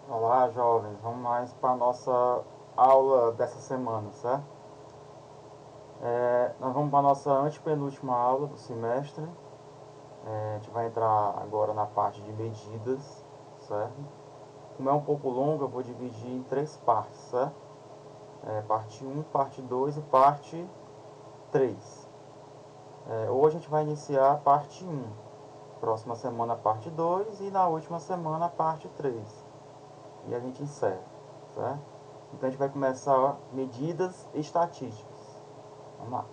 Olá, jovens. Vamos mais para a nossa aula dessa semana, certo? Nós vamos para a nossa antepenúltima aula do semestre. A gente vai entrar agora na parte de medidas, certo? Como é um pouco longa, eu vou dividir em três partes, certo? Parte um, parte 2 e parte 3. Hoje a gente vai iniciar a parte um. Próxima semana a parte 2 e na última semana a parte 3. E a gente encerra, certo? Então a gente vai começar medidas estatísticas. Vamos lá.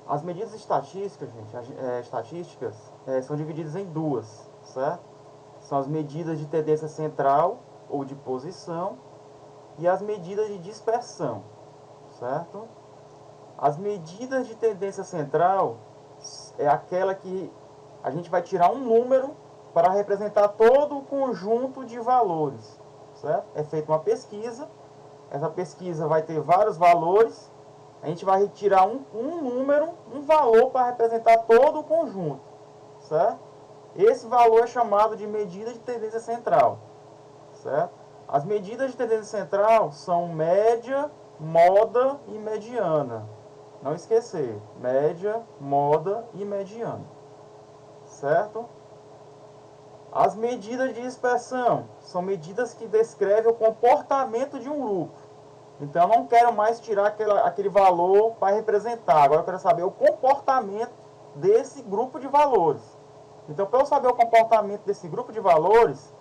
As medidas estatísticas, gente, são divididas em duas, certo? São as medidas de tendência central ou de posição e as medidas de dispersão, certo? As medidas de tendência central é aquela que a gente vai tirar um número para representar todo o conjunto de valores, certo? É feita uma pesquisa, essa pesquisa vai ter vários valores, a gente vai retirar um número, um valor para representar todo o conjunto, certo? Esse valor é chamado de medida de tendência central, certo? As medidas de tendência central são média, moda e mediana. Não esquecer, média, moda e mediana, certo? As medidas de dispersão são medidas que descrevem o comportamento de um grupo. Então eu não quero mais tirar aquele valor para representar. Agora eu quero saber o comportamento desse grupo de valores. Então, para eu saber o comportamento desse grupo de valores,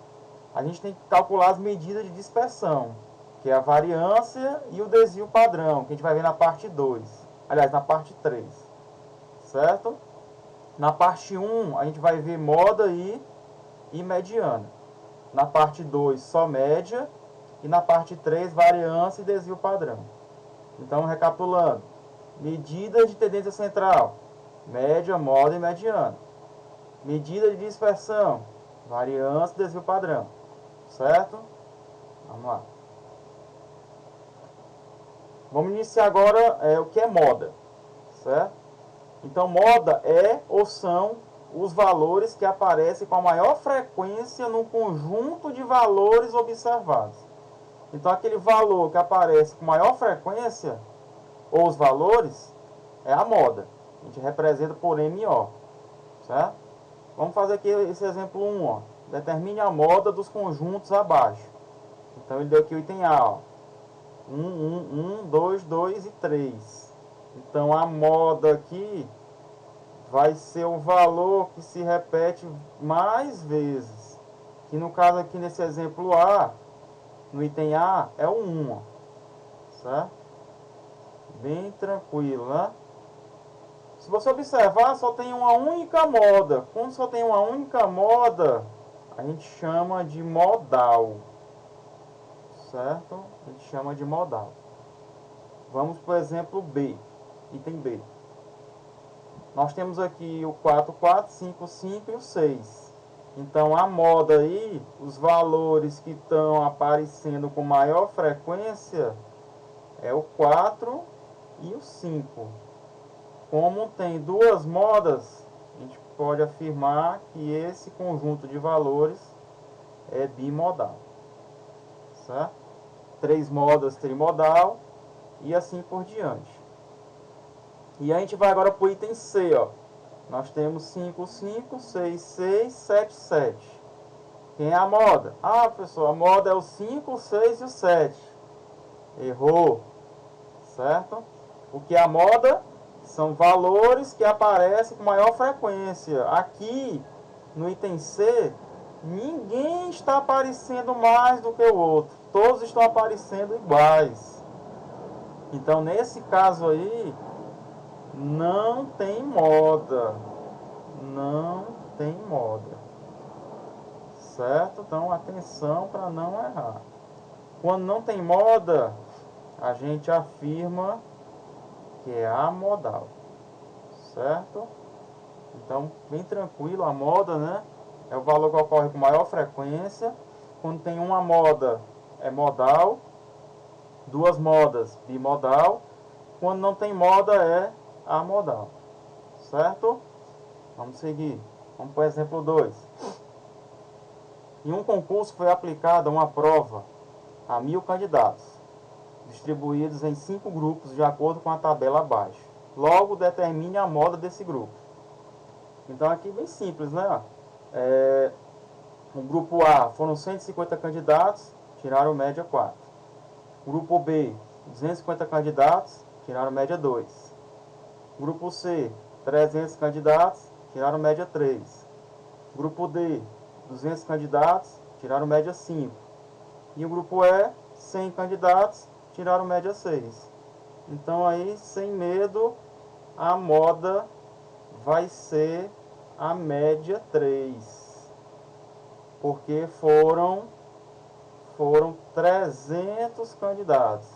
a gente tem que calcular as medidas de dispersão, que é a variância e o desvio padrão, que a gente vai ver na parte 2. Aliás, na parte 3. Certo? Na parte 1, a gente vai ver moda e mediana. Na parte 2, só média. E na parte 3, variância e desvio padrão. Então, recapitulando. Medidas de tendência central. Média, moda e mediana. Medida de dispersão. Variância e desvio padrão. Certo? Vamos lá. Vamos iniciar agora o que é moda. Certo? Então, moda é ou são os valores que aparecem com a maior frequência no conjunto de valores observados. Então, aquele valor que aparece com maior frequência, ou os valores, é a moda. A gente representa por MO. Certo? Vamos fazer aqui esse exemplo 1. Ó. Determine a moda dos conjuntos abaixo. Então, ele deu aqui o item A. Ó. 1, 2, 2 e 3. Então, a moda aqui vai ser o valor que se repete mais vezes. Que no caso aqui nesse exemplo A, no item A, é o 1. Ó. Certo? Bem tranquilo, né? Se você observar, só tem uma única moda. Quando só tem uma única moda, a gente chama de modal. Certo? A gente chama de modal. Vamos para o exemplo B. Item B. Nós temos aqui o 4, 4, 5, 5 e o 6. Então, a moda aí, os valores que estão aparecendo com maior frequência é o 4 e o 5. Como tem duas modas, a gente pode afirmar que esse conjunto de valores é bimodal. Certo? 3 modas trimodal e assim por diante. E a gente vai agora para o item C. Ó. Nós temos 5, 5, 6, 6, 7, 7. Quem é a moda? Ah, professor, a moda é o 5, o 6 e o 7. Errou. Certo? O que é a moda? São valores que aparecem com maior frequência. Aqui, no item C, ninguém está aparecendo mais do que o outro. Todos estão aparecendo iguais. Então, nesse caso aí, não tem moda. Não tem moda. Certo? Então, atenção para não errar. Quando não tem moda, a gente afirma que é amodal. Certo? Então, bem tranquilo, a moda, né? É o valor que ocorre com maior frequência. Quando tem uma moda, é modal. Duas modas, bimodal. Quando não tem moda, é amodal. Certo? Vamos seguir. Vamos para o exemplo 2. Em um concurso foi aplicada uma prova a 1000 candidatos, distribuídos em 5 grupos de acordo com a tabela abaixo. Logo, determine a moda desse grupo. Então aqui bem simples, né? O grupo A foram 150 candidatos, tiraram média 4. Grupo B, 250 candidatos, tiraram média 2. Grupo C, 300 candidatos, tiraram média 3. Grupo D, 200 candidatos, tiraram média 5. E o grupo E, 100 candidatos, tiraram média 6. Então aí, sem medo, a moda vai ser a média 3. Porque foram 300 candidatos.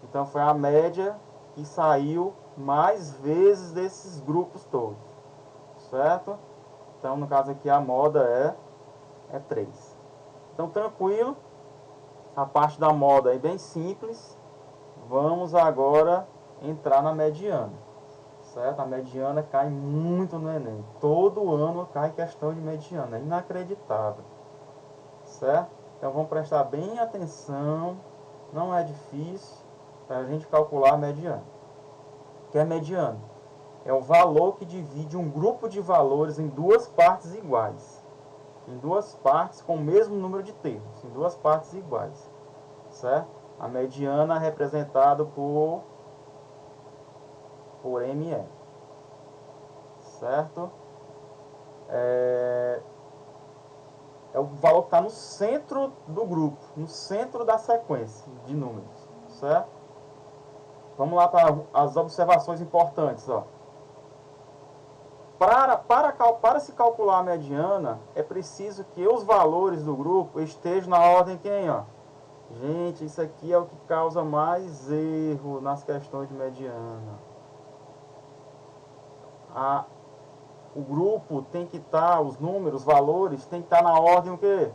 Então foi a média que saiu mais vezes desses grupos todos. Certo? Então no caso aqui a moda é 3. Então tranquilo. A parte da moda é bem simples. Vamos agora entrar na mediana. Certo? A mediana cai muito no Enem. Todo ano cai questão de mediana. É inacreditável. Certo? Então vamos prestar bem atenção. Não é difícil para a gente calcular a mediana. O que é mediana? É o valor que divide um grupo de valores em duas partes iguais. Em duas partes com o mesmo número de termos. Em duas partes iguais. Certo? A mediana é representada por ME. Certo? É o valor que está no centro do grupo. No centro da sequência de números. Certo? Vamos lá para as observações importantes. Ó. Para se calcular a mediana, é preciso que os valores do grupo estejam na ordem quem? Ó? Gente, isso aqui é o que causa mais erro nas questões de mediana. O grupo tem que estar, os números, os valores, tem que estar na ordem o quê?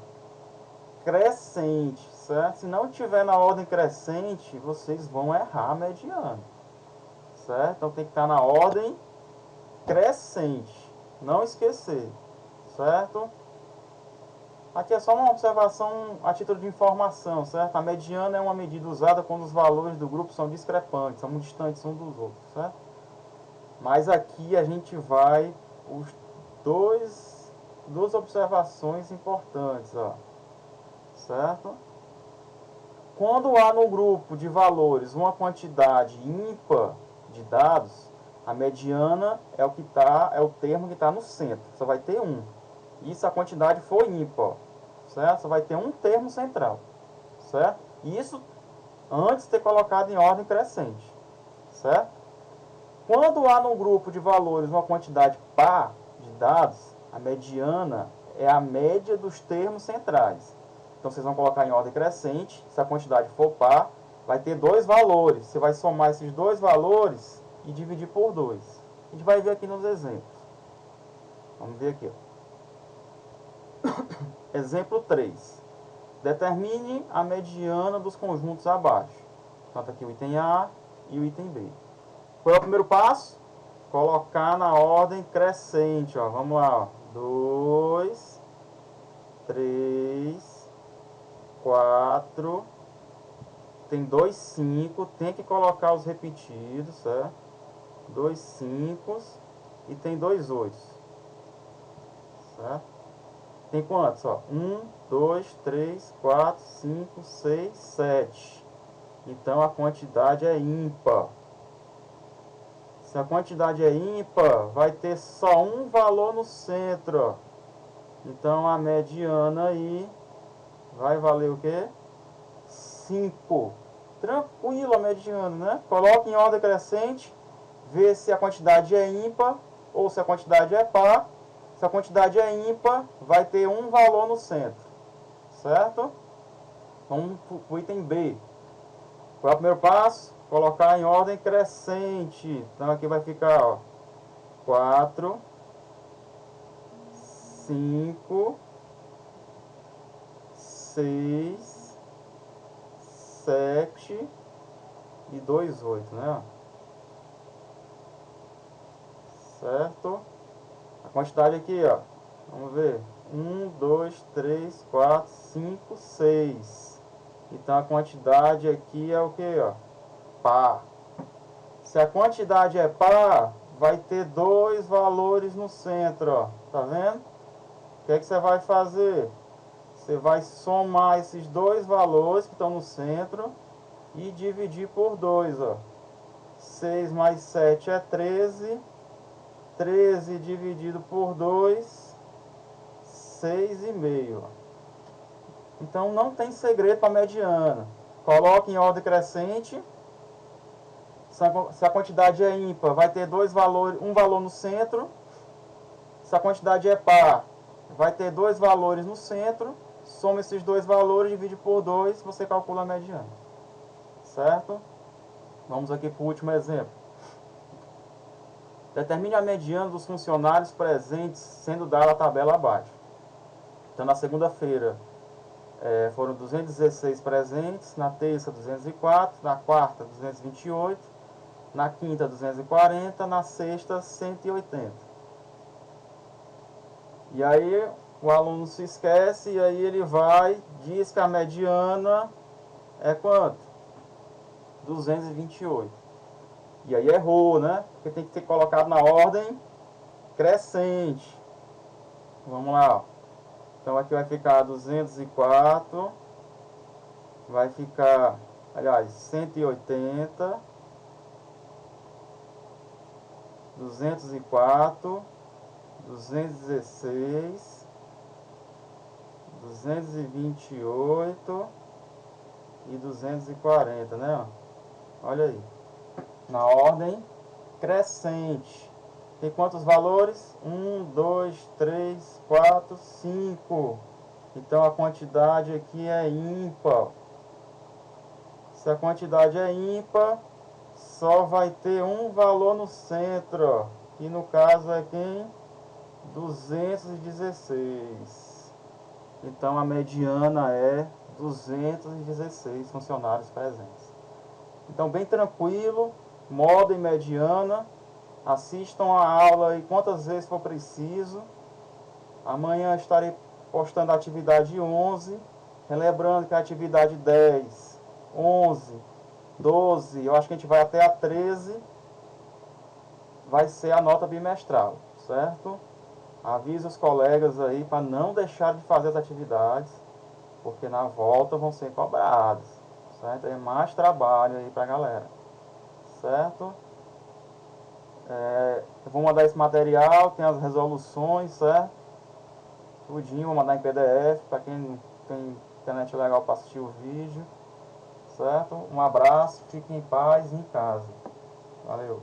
Crescente, certo? Se não tiver na ordem crescente, vocês vão errar a mediana. Certo? Então tem que estar na ordem crescente. Não esquecer. Certo? Aqui é só uma observação a título de informação, certo? A mediana é uma medida usada quando os valores do grupo são discrepantes, são muito distantes uns dos outros, certo? Mas aqui a gente vai os duas observações importantes, ó. Certo? Quando há no grupo de valores uma quantidade ímpar de dados, a mediana é o termo que está no centro. Só vai ter um. E se a quantidade for ímpar, certo? Só vai ter um termo central, certo? Isso antes de ter colocado em ordem crescente, certo? Quando há no grupo de valores uma quantidade par de dados, a mediana é a média dos termos centrais. Então vocês vão colocar em ordem crescente. Se a quantidade for par, vai ter dois valores. Você vai somar esses dois valores e dividir por 2. A gente vai ver aqui nos exemplos. Vamos ver aqui. Ó. Exemplo 3. Determine a mediana dos conjuntos abaixo. Tanto aqui o item A e o item B. Qual é o primeiro passo? Colocar na ordem crescente. Ó. Vamos lá. 2, 3, 4. Tem 2 5. Tem que colocar os repetidos, certo? 2 5 e tem 2 8. Certo? Tem quantos? 1, 2, 3, 4, 5, 6, 7. Então a quantidade é ímpar. Se a quantidade é ímpar, vai ter só um valor no centro. Ó. Então a mediana aí vai valer o quê? 5. Tranquilo a mediana, né? Coloque em ordem crescente, vê se a quantidade é ímpar ou se a quantidade é par. Se a quantidade é ímpar, vai ter um valor no centro. Certo? Vamos para o item B. Qual é o primeiro passo? Colocar em ordem crescente. Então aqui vai ficar, ó, 4, 5, 6, 7 e 2, 8, né? Certo? quantidade aqui, ó. Vamos ver. 1, 2, 3, 4, 5, 6. Então a quantidade aqui é o que, ó? Par. Se a quantidade é par, vai ter dois valores no centro, ó. Tá vendo? O que é que você vai fazer? Você vai somar esses dois valores que estão no centro e dividir por 2, ó. 6 mais 7 é 13. 13 dividido por 2, 6,5. Então não tem segredo para mediana. Coloque em ordem crescente. Se a quantidade é ímpar, vai ter dois valores, um valor no centro. Se a quantidade é par, vai ter dois valores no centro. Soma esses dois valores, divide por 2, você calcula a mediana. Certo? Vamos aqui para o último exemplo. Determine a mediana dos funcionários presentes, sendo dada a tabela abaixo. Então, na segunda-feira, foram 216 presentes, na terça, 204, na quarta, 228, na quinta, 240, na sexta, 180. E aí, o aluno se esquece e aí ele vai, diz que a mediana é quanto? 228. E aí errou, né? Porque tem que ser colocado na ordem crescente. Vamos lá. Então aqui vai ficar 204. Vai ficar, aliás, 180. 204. 216. 228. E 240, né? Olha aí. Na ordem crescente. Tem quantos valores? 1, 2, 3, 4, 5. Então a quantidade aqui é ímpar. Se a quantidade é ímpar, só vai ter um valor no centro, que no caso é quem? 216. Então a mediana é 216 funcionários presentes. Então bem tranquilo, moda e mediana. Assistam a aula aí quantas vezes for preciso. Amanhã estarei postando a atividade 11. Relembrando que a atividade 10, 11, 12, eu acho que a gente vai até a 13. Vai ser a nota bimestral, certo? Avise os colegas aí para não deixar de fazer as atividades, porque na volta vão ser cobrados, certo? É mais trabalho aí para a galera, certo? Eu vou mandar esse material, tem as resoluções, certo? Tudinho, vou mandar em PDF para quem tem internet legal para assistir o vídeo, certo? Um abraço, fiquem em paz e em casa. Valeu!